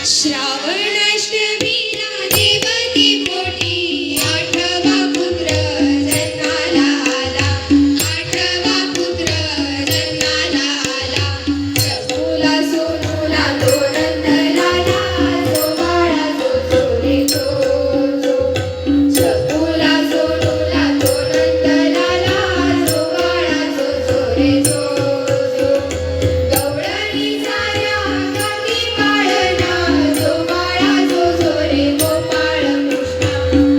श्रावणाष्टमीला देवकी पोटी आठवा पुत्र जन्माला आला, आठवा पुत्र जन्माला आला. शंभूला सोनूला तो नंदलाला, जो बाळा जो रे जो जो. शंभूला सोनूला तो नंदलाला, जो बाळा जो रे जो जो. गवळणी साऱ्या गावी पाळणा, जो बाळा जो रे गोपाळ कृष्णा,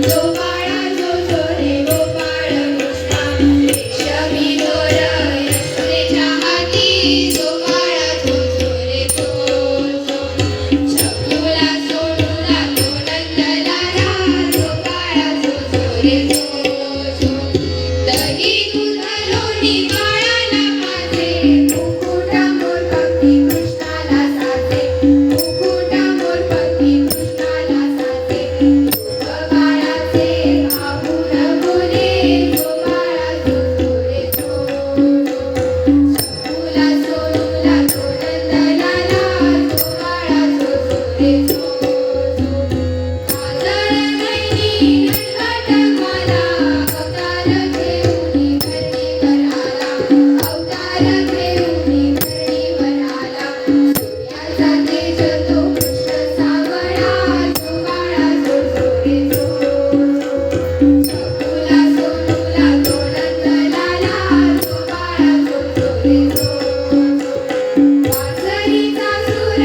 जो बाळा जो रे गोपाळ कृष्णा. रेशमी दोर यशोदेच्या हाती, जो बाळा जो रे जो जो. शंभूला सोनूला तो नंदलाला, जो बाळा जो रे जो जो. दही दूध लोणी बाळाला पाजे, मुकुटा मोर पंखी कृष्णाला साजे, मुकुटा मोर पंखी कृष्णाला साजे. बाळाचे आभूषण बोले, जो बाळा जो रे जो जो. शंभूला सोनूला तो नंदलाला, जो बाळा जो रे जो जो. काजळ मैनी नटखट माला, अवतार घेऊनी धरणीवर आला, अवतार घेऊनी धरणीवर आला. सूर्याचा तेज तो कृष्ण सावळा, जो बाळा जो रे जो जो. शंभूला सोनूला तो नंदलाला, जो बाळा जो रे जो जो. वासरीचा सूर